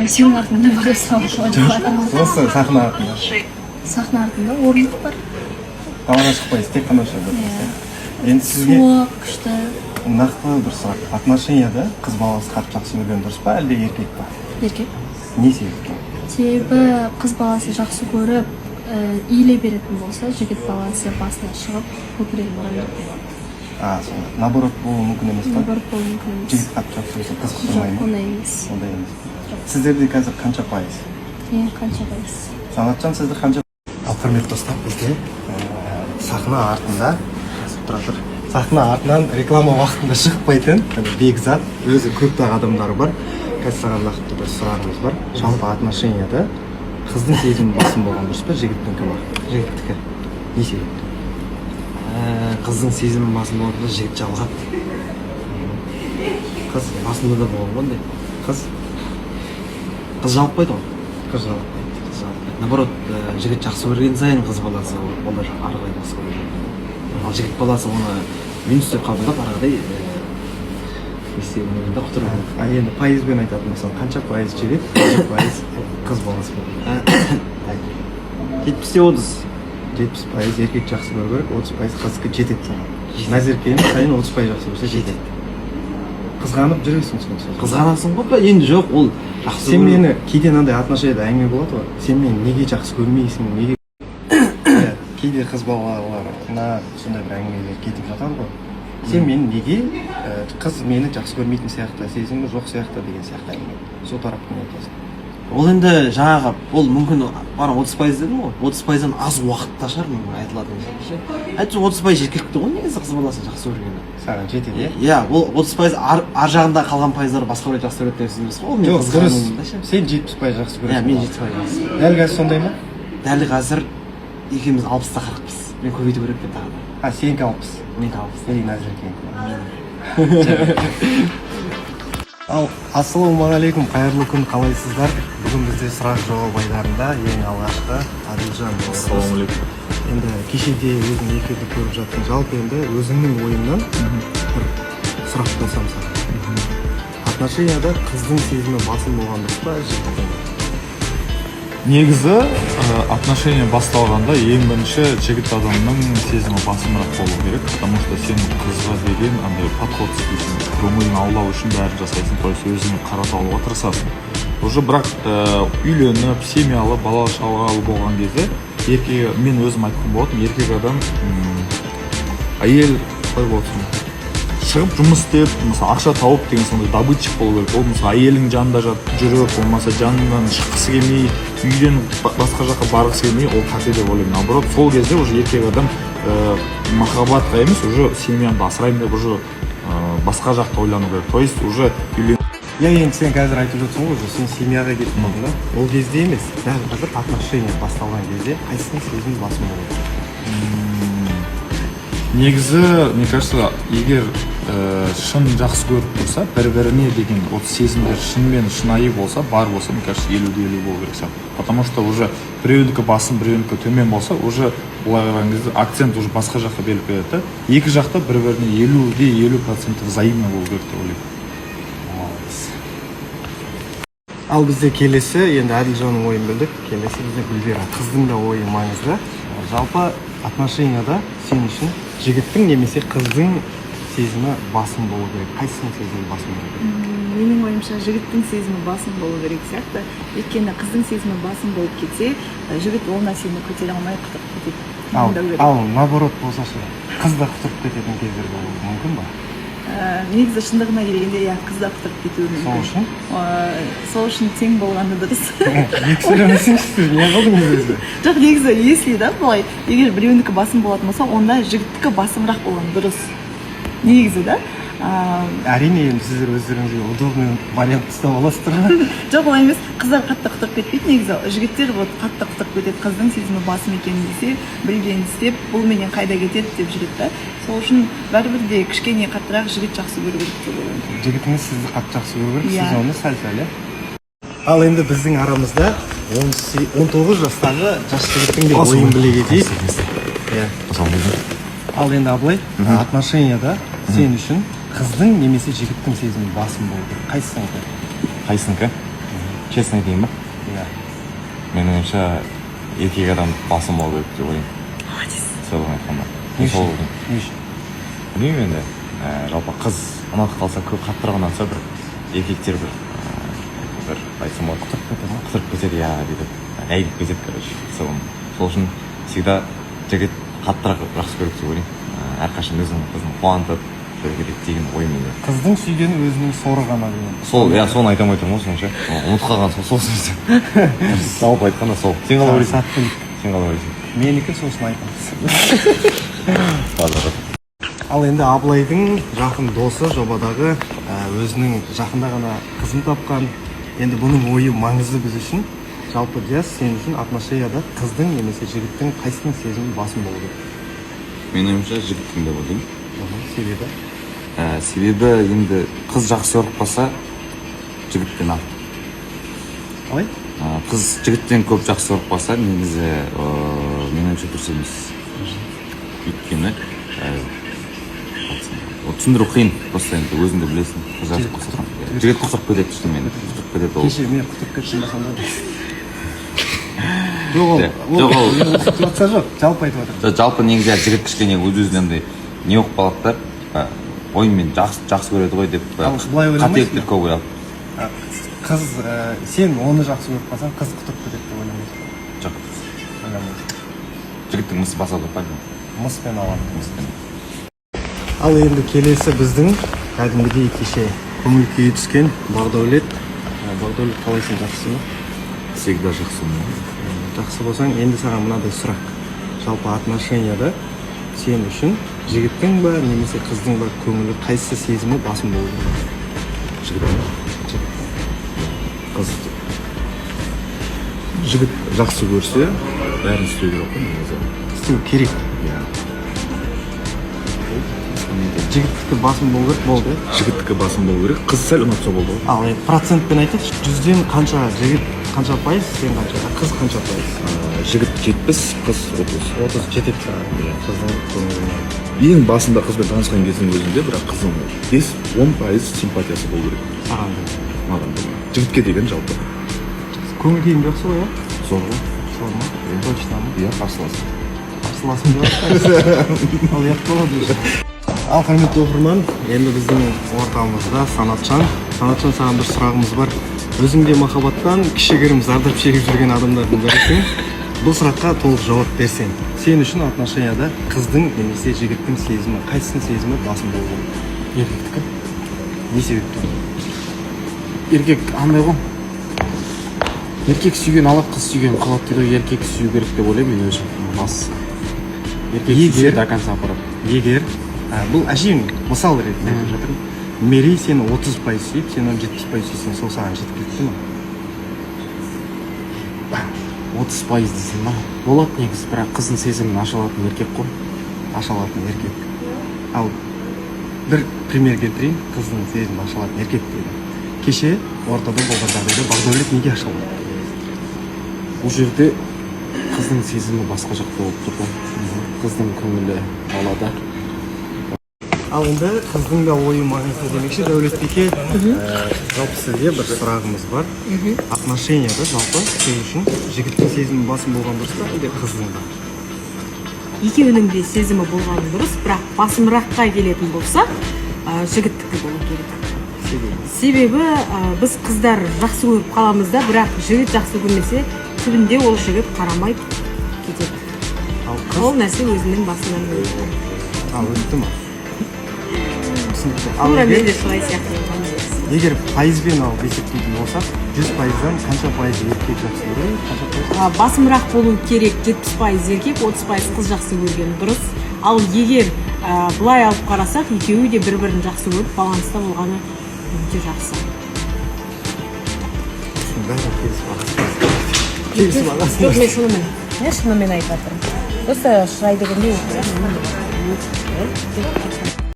сенің артыңда бір осы сахна артында. Сахна артында орындық бар. Тамаға шықпайсыз, тек қана шықпайсыз. Енді сізге Суық, күшті. нақты бір сұрақ. Отношенияда қыз баласы қатты жақсы көрген дұрыс па, әлде еркек па? Еркек. Не себепті? Себебі қыз баласы жақсы көріп, иіле беретін болса, жігіт баласы басына шығып, көкірегін ұра береді. Сонда. Наоборот болуы мүмкін емес па? Наоборот болуы мүмкін емес. Жігіт қатты жақсы көрсе, қыз құтырмай ма? Жоқ, ондай емес. Ондай емес. Сіздерде қазір қанша пайыз? Қанша пайыз? Санатжан, сізді қанша? Ал құрметті достар, бізде сахна артында сахна артынан реклама уақытында шықпайтын бекзат, өзі көптеген адамдары бар. Қазір саған нақты бір сұрағымыз бар. Жалпы отношенияда қыздың сезімі басым болған дұрыс па, жігіттікі ма? Жігіттікі. Не себепті? Қыздың сезімі басым болғанда жігіт жалғады. Қыз басында да болған ғой. Қыз жалықпайды ғой. Қыз жалықпайды. Наоборот, жігіт жақсы көрген сайын қыз баласы олар ары қарай жақсы көреді. Ал жігіт баласы оны минустеп қабылдап ары қарай есебінде құтырады. Енді пайызбен айтатын болсаң, қанша пайыз жігіт, қанша пайыз қыз баласы болады? 70-30. 70% еркек жақсы көру керек, 30% қыздікі жетеді саған. Назеркені сайын 30% жақсы көрсе жетеді. Қызғанып жүресің сонда. Қызғанасың ғой, енді жоқ, ол жақсы. Сен мені кейде мынандай отношенияда әңгіме болады ғой. Сен мені неге жақсы көрмейсің, неге? Кейде қыз балаларына сондай бір әңгімелер кетіп жатады ғой. Сен мені неге қыз мені жақсы көрмейтін сияқты, сезімі жоқ сияқты деген сияқты әңгіме. Сол тараптан айтасың. Ол енді жаңағы, ол мүмкін бара 30% дедім ғой, 30%-дан аз уақытта шығар мүмкін айтылатын ше. Әйтпесе 30% еркекті ғой негізі қыз баласын жақсы көргені. Саған жетеді, иә? Иә, ол 30% ар жағында қалған пайыздар басқа біреу жақсы көреді деген сөз емес қой. Жоқ, дұрыс. Сен 70% жақсы көресің. Иә, мен 70% жақсы. Дәл қазір сондай ма? Дәл қазір екеуміз 60-та 40-пыз. Мен көбейту керек пе тағы да. Сенікі 60. Менікі 60. Или Назеркенікі. Ал, ассалаумағалейкум, қайырлы күн, қалайсыздар? Бүгін бізде сұрақ жауап айдарында ең алғашқы Адилжан. Ассалаумағалейкум. Енді кешеде өзің эфирді көріп жаттың. Жалпы енді өзіңнің ойыңнан бір сұрақ қойсам саған. Отношенияда қыздың сезімі басым болған дұрыс па, жігіттің? Негізі отношения басталғанда ең бірінші жігіт адамның сезімі басымырақ болу керек, потому что сен қызға деген андай подход істейсің, көңілін аулау үшін бәрін жасайсың, то есть өзіңе қарата алуға тырысасың. Уже бірақ үйленіп, семьялы, бала шағалы болған кезде мен өзім айтқан болатынмын, еркек адам әйел қалай болсын, шығып жұмыс істеп, мысалы ақша тауып деген сондай добытчик болу керек. Ол мысалы әйелің жанында жүріп, болмаса жанынан шыққысы келмей, үйден басқа жаққа барғысы келмей, ол қате деп ойлаймын. Наоборот, сол кезде уже еркек адам махаббатқа емес, уже семьямды асыраймын деп уже басқа жақта ойлану керек. То есть уже үйлен. Я енді сен қазір айтып жатсың ғой, сен семьяға кетіп қалдың да. Ол кезде емес, дәл қазір отношения басталған кезде қайсының сезімі басым болады? Негізі, мне кажется, егер шын жақсы көріп тұрса, бір-біріне деген сезімдер шынымен шынайы болса, бар болса, мне кажется, 50-50 болу керек сияқты. Потому что уже біреуінікі басым, біреуінікі төмен болса, уже былай қараған кезде акцент уже басқа жаққа беріліп кетеді. Екі жақта бір-біріне 50% взаимно болу керек деп ойлаймын. Ал бізде келесі, енді Әділжанның ойын білдік, келесі бізде Гүлбира. Қыздың да ойы маңызды. Жалпы отношенияда сен үшін жігіттің немесе қыздың сезімі басым болу керек. Қайсының сезімі басым болу керек? Менің ойымша жігіттің сезімі басым болу керек сияқты. Өйткені қыздың сезімі басым болып кетсе, жігіт ол нәрсені көтере алмай құтырып кетеді. Ал наоборот болса ше, қыз да құтырып кететін кездер болуы мүмкін ба? Негізі шындығына келгенде, иә, қыз да құтырып кетуі мүмкін. Сол үшін? Сол үшін тең болғаны дұрыс. Екі сөйлемесеңізсіз, не қылдыңыз өзі? Жоқ, негізі если да былай, егер біреуінікі басым болатын болса, онда жігіттікі басымырақ болған дұрыс. Негізі да. Әрине енді сіздер өздеріңізге удобный вариант ұстап аласыздар ма? Жоқ, олай емес, қыздар қатты құтырып кетпейді негізі. Жігіттер қатты құтырып кетеді, қыздың сезімі басым екенін десе, білгенін істеп, бұл менен қайда кетеді деп жүреді да. Сол үшін бәрібір де кішкене қаттырақ жігіт жақсы көру керек деп ойлаймын. Жігітіңіз сізді қатты жақсы көру керек, сіз оны сәл-сәл, иә? Ал енді біздің арамызда 19 жастағы жас жігіттің де ойын біле кетейік. Ал енді Абылай, отношенияда сен үшін қыздың немесе жігіттің сезімі басым болды. Қайсысың? Қайсыныкі? честно айтайын ба? Иә. Менің ойымша еркек адам басым болу керек деп ойлаймын. Солығын айтқанда. Мен сол ойлаймын. Не үшін? Білмеймін енді. Жалпы қыз ұнатып қалса көп қаттырақ ұнатса бір еркектер бір айтсам болады құтырып кетеді иә бүйтіп әйгіп кетеді короче сол үшін всегда жігіт қаттырақ жақсы көреді деп ойлаймын әрқашан өзінің қызын қуантып жүру керек деген ой менде. Қыздың сүйгені өзінің соры ғана деген. Сол иә соны айта алмай тұрмын ғой сонша ұмытып қалған сол сөзді жалпы айтқанда сол. Сен қалай ойлайсың? Сен қалай ойлайсың? Менікі сосын айтамыз. Ал енді Абылайдың жақын досы жобадағы өзінің жақында ғана қызын тапқан. Енді бұның ойы маңызды біз үшін. Жалпы Диас, сен үшін отношенияда қыздың немесе жігіттің қайсының сезімі басым болу керек? Менің ойымша жігіттің деп ойлаймын. Себебі? Себебі енді қыз жақсы көріп қалса жігіттен ал. Қалай? Қыз жігіттен көп жақсы көріп қалса негізі менің ойымша дұрыс емес. Өйткені түсіндіру қиын, просто енді өзің де білесің. Жігіт құтырып кетеді іште мені. Құтырып кетеді ол. Кеше мен құтырып кетсем басамда. Жоқ ол тұрса жоқ, жалпы айтып отыр. Жалпы негізі жігіт кішкене өз-өзінен не болып қалады да, ойымен жақсы көреді ғой деп қателіктер көп ойлап. Қыз, сен оны жақсы көріп қалсаң, қыз құтырып кетеді деп ойламайсың. Жоқ. Ойламайсың. Жігіттің мысы баса тұрпайды. Мыспен алады. Ал енді келесі біздің кәдімгідей кеше көңіл күйі түскен Бақдәулет. Бақдәулет қалайсың, жақсы ма? Всегда жақсымын. Жақсы болсаң, енді саған мынадай сұрақ. Жалпы отношенияда сен үшін жігіттің ба немесе қыздың ба көңілі қайсы сезімі басым болу керек? Жігіт. Қыз. Жігіт жақсы көрсе, бәрін істеу керек қой негізі. Істеу керек. Иә. Жігіттікі басым болу керек болды. Жігіттікі басым болу керек, қыз сәл ұнатса болды ғой. Ал процентпен айтайықшы, 100-ден қанша жігіт қанша пайыз, сен қанша, қыз қанша пайыз? Жігіт 70, қыз 30. 30 жетеді саған. Қыздың көңіліне. Ең басында қызбен танысқан кездің өзінде, бірақ қыздың 5-10% симпатиясы болу керек. Саған да. Маған да. Жігітке деген жалпы. Көңіл күйің жақсы ғой, иә? Зор ғой. Зор ма? Точно ма? Иә, қарсыласым. Қарсыласым деп ал ұят болады өзі. Ал құрметті оқырман, енді біздің ортамызда Санатжан. Санатжан, саған бір сұрағымыз бар. Өзіңде махаббаттан кішігірім зардап шегіп жүрген адамдардың бірісің. Бұл сұраққа толық жауап берсең. Сен үшін отношенияда қыздың немесе жігіттің сезімі, қайсының сезімі басым болу керек? Еркектікі. Не себепті? Еркек андай ғой. Еркек сүйген алады, қыз сүйген қалады дейді ғой. Еркек сүю керек деп ойлаймын мен өзім. Еркек сүйсе до конца апарады. Егер бұл әшейін мысал ретінде айтып жатырмын. Мерей сені 30% сүйіп, сен оны 70% сүйсең, сол саған жетіп кетті ме? 30% дейсің ба? Болады негізі, бірақ қыздың сезімін аша алатын еркек қой. Аша алатын еркек. Ал бір пример келтірейін, қыздың сезімін аша алатын еркек дейді. Кеше ортада болған жағдайда Бақдәулет неге аша алады? Бұл жерде қыздың сезімі басқа жақта болып тұр ғой. Қыздың көңілі балада. Ал енді қыздың да ойы маңызды демекші, Дәулетбике, жалпы сізге бір сұрағымыз бар. Отношенияда жалпы сіз үшін жігіттің сезімі басым болған дұрыс па, әлде қыздың ба? Екеуінің де сезімі болғаны дұрыс, бірақ басымыраққа келетін болса, жігіттікі болу керек. Себебі біз қыздар жақсы көріп қаламыз да, бірақ жігіт жақсы көрмесе, түбінде ол жігіт қарамай кетеді. Ол нәрсе өзінің басынан өтті. Ал өтті ма? Тура мен де солай сияқты. Егер пайызбен алып есептейтін болсақ, 100%-дан қанша пайыз еркек жақсы көреді, қанша пайыз? Басымырақ болу керек, 70% еркек, 30% қыз жақсы көрген дұрыс. Ал егер былай алып қарасақ, екеуі де бір-бірін жақсы көріп, баланста болғаны өте жақсы. Жоқ, мен шынымен айтып жатырмын. Просто шырай дегенде